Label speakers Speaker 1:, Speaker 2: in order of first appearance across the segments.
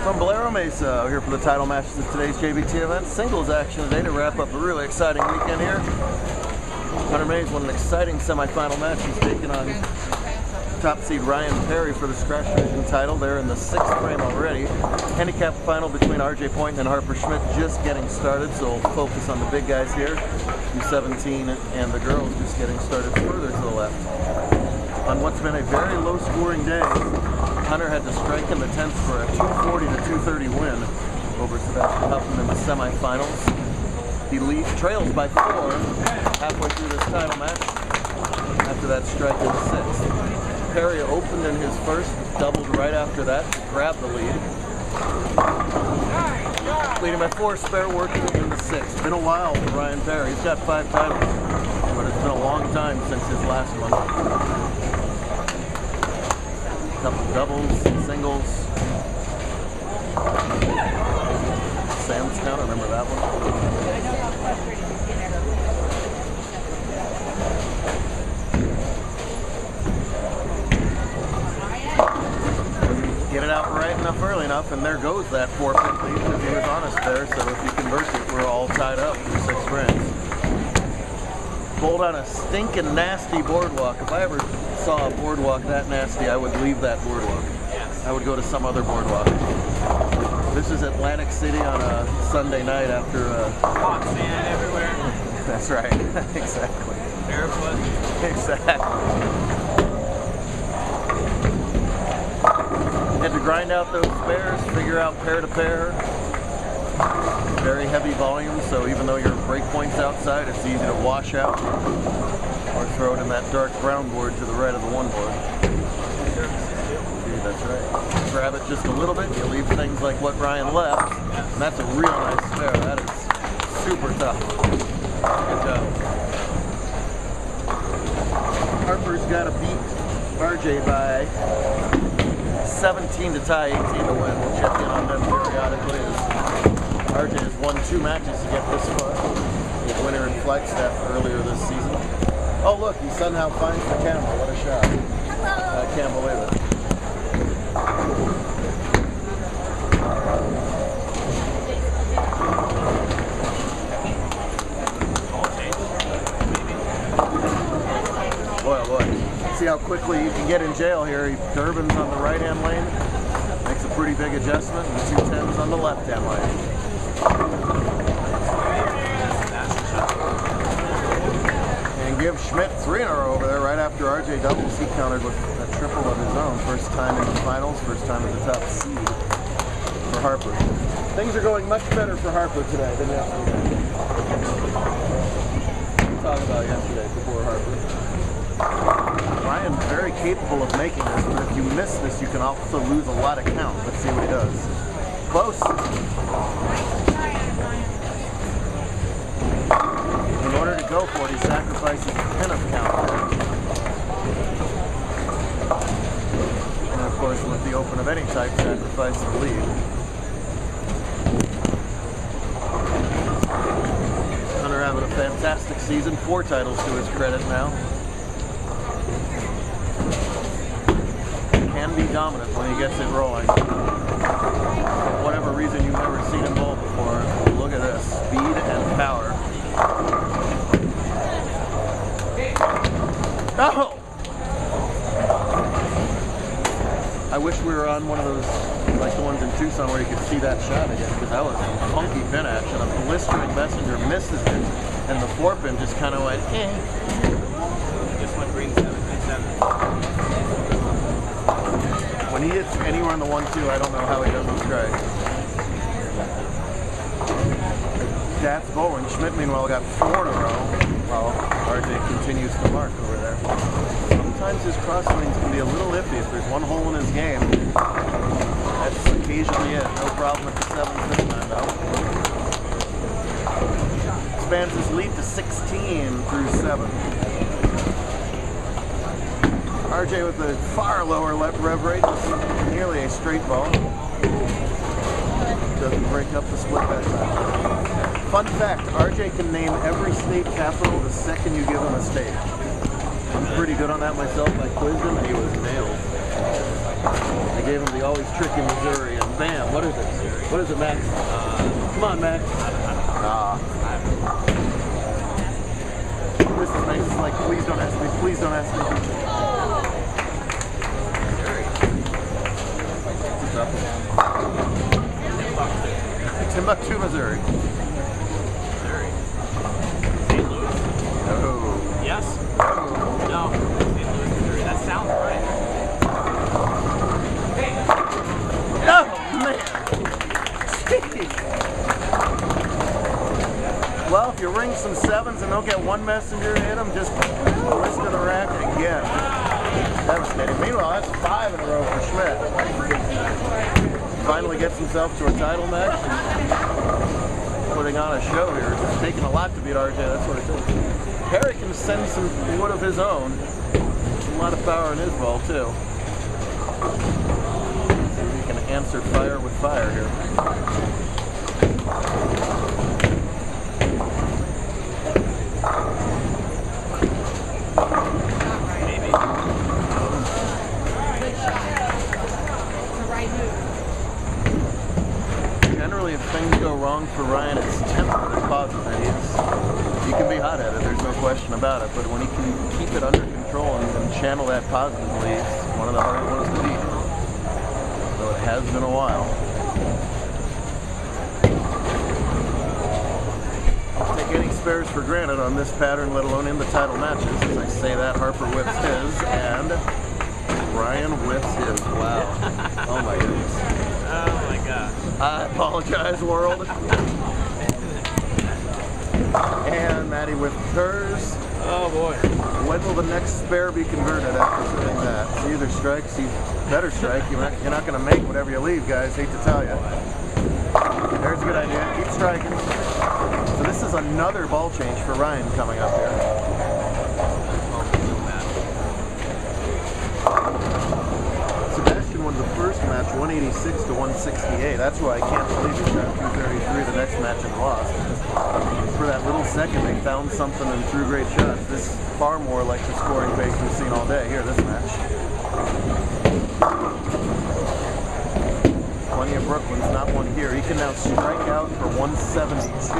Speaker 1: From Bowlero Mesa, here for the title matches of today's JBT event. Singles action today to wrap up a really exciting weekend here. Hunter Mays won an exciting semifinal match. He's taking on top seed Ryan Perry for the scratch division title. They're in the 6th frame already. Handicap final between RJ Point and Harper Schmidt just getting started, so we'll focus on the big guys here. U17 and the girls just getting started further to the left. On what's been a very low-scoring day, Hunter had to strike in the 10th for a 240 to 230 win over Sebastian Huffman in the semifinals. He trails by 4 halfway through this title match after that strike in the 6th. Perry opened in his first, doubled right after that to grab the lead. Leading by 4, spare working in the 6th. Been a while for Ryan Perry. He's got 5 titles, but it's been a long time since his last one. Couple doubles, singles. Sam's count, I remember that one. Get it out right enough early enough, and there goes that 4-pin lead because he was honest there. So if he converts it, we're all tied up for 6 frames. Bowled on a stinking nasty boardwalk. If I ever saw a boardwalk that nasty, I would leave that boardwalk. I would go to some other boardwalk. This is Atlantic City on a Sunday night after
Speaker 2: hot sand everywhere.
Speaker 1: That's right. Exactly.
Speaker 2: Barefoot.
Speaker 1: Exactly. Had to grind out those spares, figure out pair to pair. Very heavy volume, so even though your break point's outside, it's easy to wash out or throw it in that dark brown board to the right of the one board. That's right. Grab it just a little bit, you leave things like what Ryan left, and that's a real nice spare. That is super tough. Good job. Harper's got to beat RJ by 17 to tie, 18 to win. We'll check in on them periodically. RJ has won 2 matches to get this far. His winner in Flagstaff earlier this season. Oh look, he somehow finds the camera. What a shot. I can't believe it. Boy, oh boy. See how quickly you can get in jail here. Durbin's on the right-hand lane. Makes a pretty big adjustment. And 210's on the left-hand lane. And give Schmidt 3 in a row over there right after RJ doubles. He countered with a triple of his own. First time in the finals, first time at the top seed for Harper. Things are going much better for Harper today than yesterday. We'll talk about yesterday before Harper. Ryan very capable of making this, but if you miss this, you can also lose a lot of count. Let's see what he does. Close. In order to go for it, he sacrifices a pin of count. And of course, with the open of any type, sacrifice the lead. Hunter having a fantastic season. 4 titles to his credit now. Can be dominant when he gets it rolling. For whatever reason you've never seen him bowl before, look at this. Speed and power. Oh! I wish we were on one of those, like the ones in Tucson where you could see that shot again, because that was some funky pin action. A blistering messenger misses it, and the 4-pin just kind of went, eh.
Speaker 2: This one brings 7.
Speaker 1: When he hits anywhere in the 1-2, I don't know how he doesn't strike. That's bowling. Schmidt, meanwhile, got 4 in a row, while RJ continues to mark over there. Sometimes his cross swings can be a little iffy. If there's one hole in his game, that's occasionally it. No problem at the 7th this time, though. Expands his lead to 16 through 7. RJ with the far lower rev rate, nearly a straight ball. Doesn't break up the split that time. Fun fact, RJ can name every state capital the second you give him a state. I'm pretty good on that myself. I quizzed him and he was nailed. I gave him the always tricky Missouri, and bam, what is it? What is it, Max? Come on, Max. This is nice. It's like, please don't ask me, please don't ask me. It's a tough one. Timbuktu, Missouri.
Speaker 2: Missouri. St. Louis.
Speaker 1: Oh.
Speaker 2: Yes. No. St. Louis, Missouri. That sounds right.
Speaker 1: Oh, man. Jeez. Well, if you ring some sevens and don't get one messenger to hit them, just risk of the rack again. Devastating. Meanwhile, that's 5 in a row for Schmidt. Finally gets himself to a title match and putting on a show here. It's taking a lot to beat RJ, that's what it is. Harry can send some wood of his own. A lot of power in his ball, too. See if he can answer fire with fire here. Generally, if things go wrong for Ryan, it's temper that causes it. He can be hot-headed, there's no question about it, but when he can keep it under control and channel that positively, it's one of the hardest ones to beat. So it has been a while. I'll take any spares for granted on this pattern, let alone in the title matches. As I say that, Harper whips his, and Ryan whips his. Wow. Oh my goodness.
Speaker 2: Oh my gosh.
Speaker 1: I apologize, world. And Maddie with hers.
Speaker 2: Oh boy.
Speaker 1: When will the next spare be converted after doing that? So either strikes, you better strike. You're not going to make whatever you leave, guys. Hate to tell you. There's a good idea. Keep striking. So this is another ball change for Ryan coming up here. Sebastian won the first match 186 to 168. That's why I can't believe he shot 233 the next match and lost. For that little second, they found something and threw great shots. This is far more like the scoring pace we've seen all day here, this match. Plenty of Brooklyn's, not one here. He can now strike out for 172.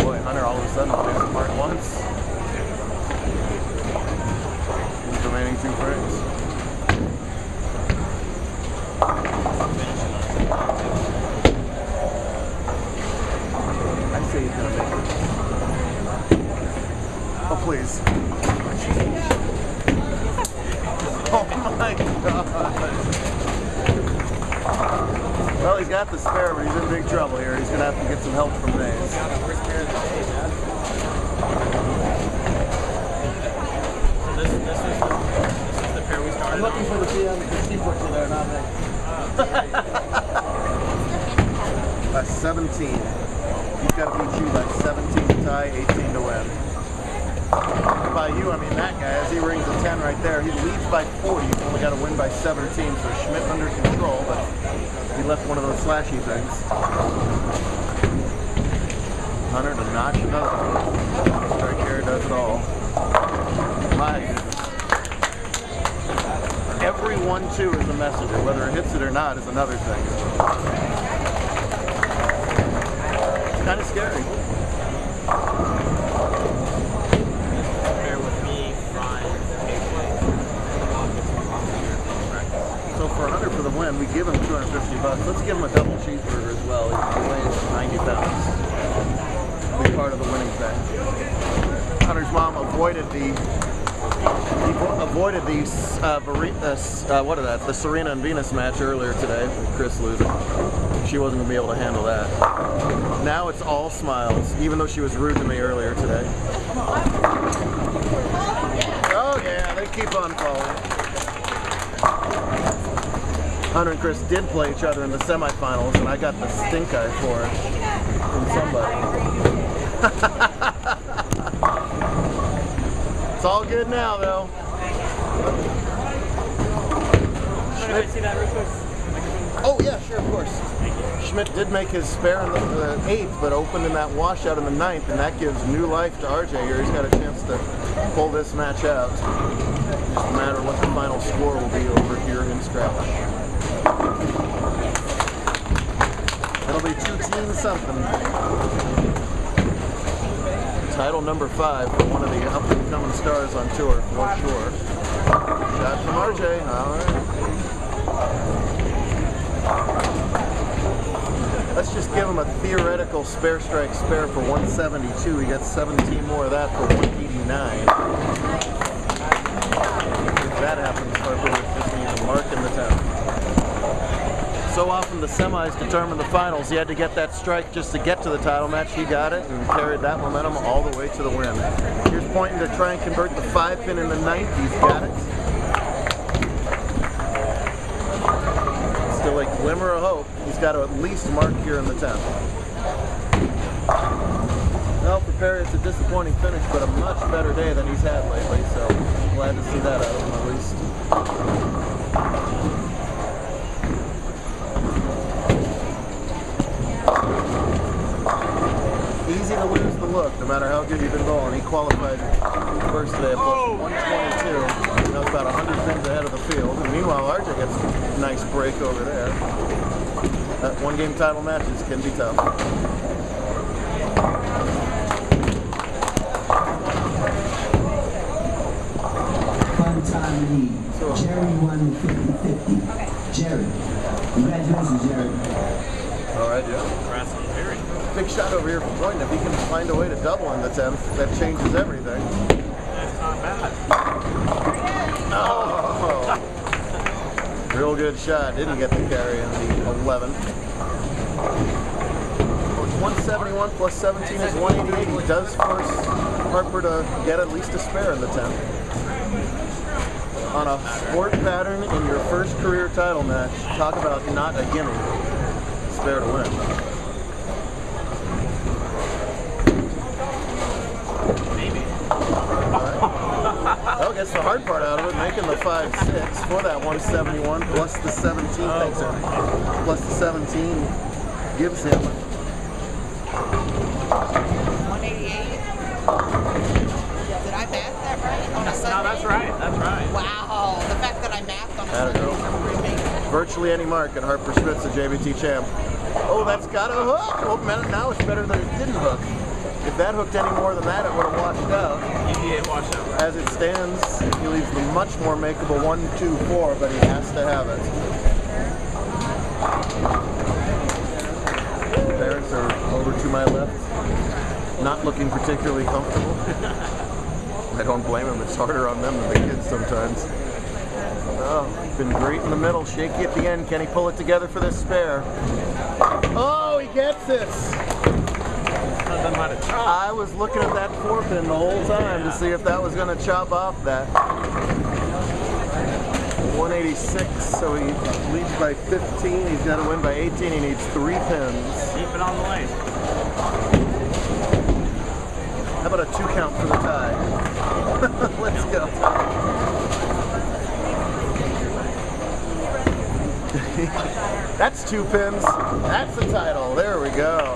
Speaker 1: Boy, Hunter all of a sudden plays the part once. In the remaining 2 frames. I say he's gonna make it. Oh, please. Oh my God. Well, he's got the spare, but he's in big trouble here. He's gonna have to get some help from Mays.
Speaker 2: So this is the pair we started.
Speaker 1: I'm looking for the PM because he puts it there, not me. 17. He's got to beat you by 17 to tie, 18 to win. By you, I mean that guy. As he rings a 10 right there, he leads by 40. He's only got to win by 17, so Schmidt under control, but he left one of those slashy things. Hunter to notch another one. Strike here does it all. My goodness. Every 1-2 is a messenger. Whether it hits it or not is another thing. It's kind of scary.
Speaker 2: Bear with me, Ryan.
Speaker 1: So for Hunter for the win, we give him $250. Let's give him a double cheeseburger as well. He weighs 90 pounds. Big part of the winning thing. Hunter's mom avoided the the Serena and Venus match earlier today with Chris losing. She wasn't going to be able to handle that. Now it's all smiles, even though she was rude to me earlier today. Oh yeah, they keep on falling. Hunter and Chris did play each other in the semifinals, and I got the stink eye for it from somebody. It's all good now, though.
Speaker 2: Can I see that real quick?
Speaker 1: Oh yeah, sure, of course. Schmidt did make his spare in the 8th, but opened in that washout in the 9th, and that gives new life to RJ here. He's got a chance to pull this match out. Just a matter of what the final score will be over here in scratch. It'll be 2-team something. Title number 5 for one of the up-and-coming stars on tour, for sure. Shot from RJ. All right. Let's just give him a theoretical spare strike spare for 172. He gets 17 more of that for 189. If that happens, Harper would just need a mark in the 10. So often the semis determine the finals. He had to get that strike just to get to the title match. He got it and carried that momentum all the way to the win. Here's pointing to try and convert the 5-pin in the 9th. He's got it. Still a glimmer of hope. He's got to at least mark here in the 10th. Well, for Perry, it's a disappointing finish, but a much better day than he's had lately, so glad to see that out of him at least. Easy to lose the look, no matter how good you've been bowling. He qualified first today at plus 122. Now it's about 100 pins ahead of the field. And meanwhile, RJ gets a nice break over there. One-game title matches can be tough.
Speaker 3: Fun time lead. Jerry won 50-50. Jerry. Congratulations, Jerry.
Speaker 1: All right, yeah. Big shot over here from Boynton. If he can find a way to double in the 10th, that changes everything.
Speaker 2: That's not bad.
Speaker 1: Oh! Real good shot. Didn't get the carry in the 11. Well, it's 171 plus 17 is 188. He does force Harper to get at least a spare in the 10th. On a sport pattern in your first career title match, talk about not a gimme. Spare to win. Oh, gets the hard part out of it, making the 5-6 for that 171 plus the 17. Thanks, sir. Plus the 17 gives him
Speaker 4: 188. Did I math that right? On a Sunday?
Speaker 2: No, that's right. That's right.
Speaker 4: Wow, the fact that I mathed on a
Speaker 1: That'll
Speaker 4: Sunday
Speaker 1: go.
Speaker 4: is amazing.
Speaker 1: Virtually any mark, and Harper Schmidt's the JBT champ. Oh, that's got a hook. Oh, man, now it's better that it didn't hook. If that hooked any more than that, it would have washed out.
Speaker 2: EPA washout, right?
Speaker 1: As it stands, he leaves the much more makeable 1-2-4, but he has to have it. Parents are over to my left, not looking particularly comfortable. I don't blame him. It's harder on them than the kids sometimes. Oh, been great in the middle, shaky at the end. Can he pull it together for this spare? Oh, he gets it! I was looking at that 4-pin the whole time to see if that was going to chop off that. 186, so he leads by 15. He's got to win by 18. He needs 3 pins.
Speaker 2: Keep it on the lane.
Speaker 1: How about a 2 count for the tie? Let's go. That's 2 pins. That's the title. There we go.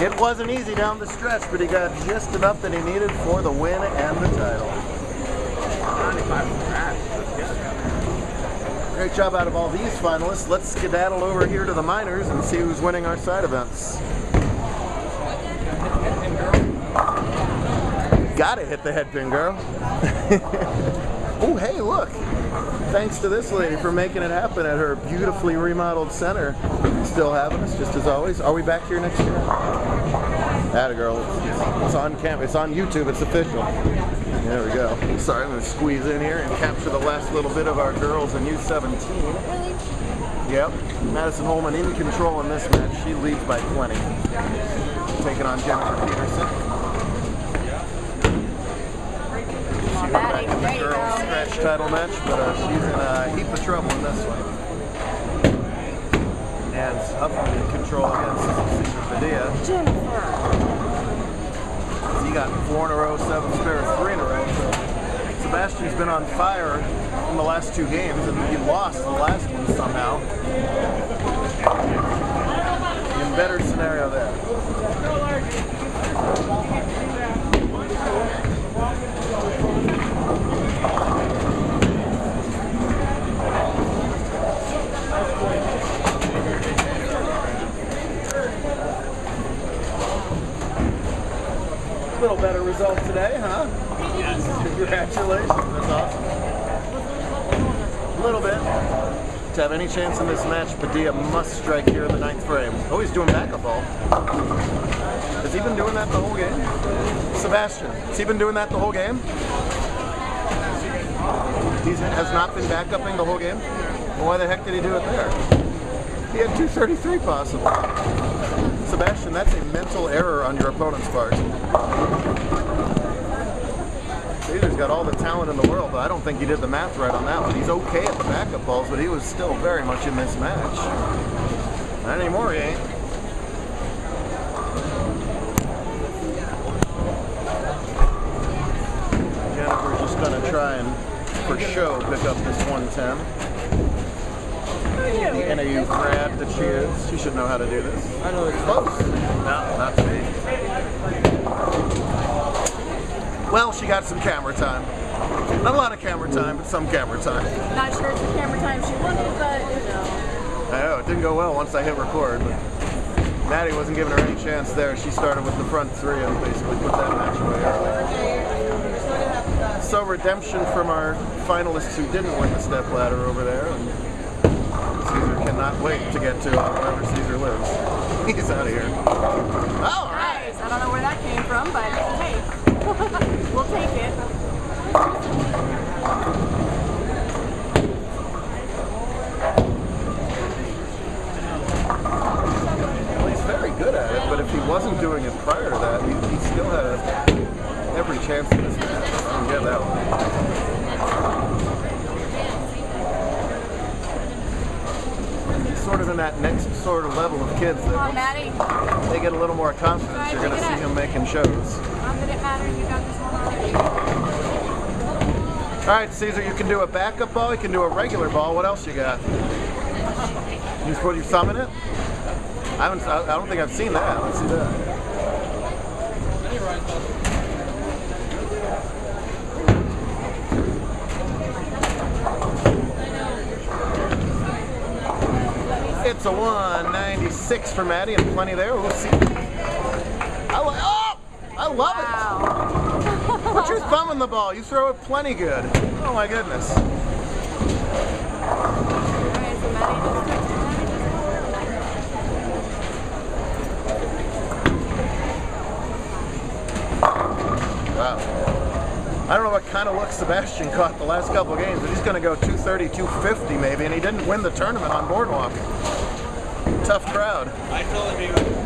Speaker 1: It wasn't easy down the stretch, but he got just enough that he needed for the win and the title.
Speaker 2: 95 scratch. That's good.
Speaker 1: Great job out of all these finalists. Let's skedaddle over here to the minors and see who's winning our side events. Gotta hit the headpin, girl. Oh, hey, look. Thanks to this lady for making it happen at her beautifully remodeled center. Still having us, just as always. Are we back here next year? Atta girl. It's on camera. It's on YouTube. It's official. There we go. Sorry, I'm going to squeeze in here and capture the last little bit of our girls in U17. Yep. Madison Holman in control in this match. She leads by 20. Taking on Jennifer Peterson. Back in the girls' scratch title match, but she's in a heap of trouble in this one. And up in control against Cesar Padilla. He got 4 in a row, 7 spares, 3 in a row. So Sebastian's been on fire in the last 2 games, and he lost the last one somehow. In better scenario there. result today, huh?
Speaker 2: Yes.
Speaker 1: Congratulations, that's awesome. A little bit. To have any chance in this match, Padilla must strike here in the 9th frame. Oh, he's doing backup ball. Has he been doing that the whole game? Sebastian, has he been doing that the whole game? He has not been backupping the whole game? Well, why the heck did he do it there? He had 233 possible. Sebastian, that's a mental error on your opponent's part. Caesar's got all the talent in the world, but I don't think he did the math right on that one. He's okay at the backup balls, but he was still very much in this match. Not anymore, he ain't. Jennifer's just gonna try and, for show, pick up this 110. The NAU grab that she is. She should know how to do this. I know it's close. No, not me. Well, she got some camera time. Not a lot of camera time, but some camera time.
Speaker 5: Not sure it's the camera time she wanted, but you know.
Speaker 1: I know, it didn't go well once I hit record, but Maddie wasn't giving her any chance there. She started with the front 3 and basically put that match away early. So redemption from our finalists who didn't win the step ladder over there. And Caesar cannot wait to get to wherever Caesar lives. He's out of here. Oh,
Speaker 5: Nice. I don't know where that came from, but hey, we'll take it.
Speaker 1: Well, he's very good at it, but if he wasn't doing it prior to that, he still had every chance in this match. I don't get that one. Sort of in that next sort of level of kids that
Speaker 5: Come on, Maddie.
Speaker 1: they get a little more confidence, you're going to see him making shows.
Speaker 5: Not that it matters. You got this one already.
Speaker 1: All right, Caesar, you can do a backup ball, you can do a regular ball. What else you got? You just put your thumb in it? I don't think I've seen that. Let's see that. It's a 196 for Maddie and plenty there. We'll see. I love it. Put your thumb in the ball. You throw it plenty good. Oh my goodness. Wow. I don't know what kind of look Sebastian caught the last couple of games, but he's going to go 230, 250 maybe, and he didn't win the tournament on Boardwalk. Tough crowd.
Speaker 2: I told him he was going to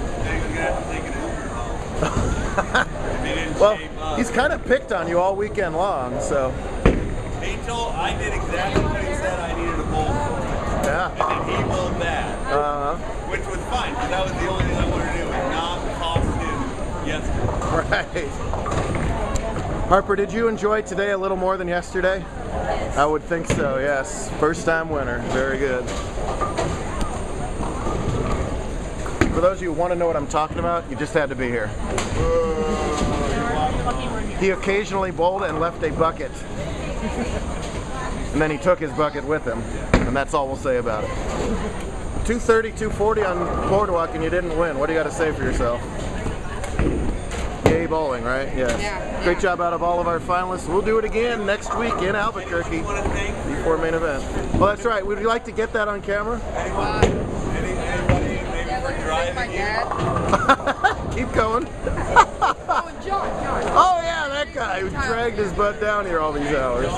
Speaker 2: have to take an Uber home.
Speaker 1: Well, he's kind of picked on you all weekend long, so.
Speaker 2: I did exactly what he said I needed to bowl for.
Speaker 1: Yeah.
Speaker 2: And then he bowled that. Which was fine, because that was the only thing I wanted to do, and not cost him yesterday.
Speaker 1: Right. Harper, did you enjoy today a little more than yesterday? Yes. I would think so, yes. First time winner. Very good. For those of you who want to know what I'm talking about, you just had to be here. He occasionally bowled and left a bucket. And then he took his bucket with him. And that's all we'll say about it. 230, 240 on Boardwalk and you didn't win. What do you got to say for yourself? Yay bowling, right? Yes.
Speaker 4: Yeah.
Speaker 1: Great job out of all of our finalists. We'll do it again next week in Albuquerque before main event. Well, that's right. Would you like to get that on camera?
Speaker 2: Anybody maybe for driving you?
Speaker 1: Keep going.
Speaker 4: Oh, John.
Speaker 1: Oh yeah, that guy who dragged his butt down here all these hours.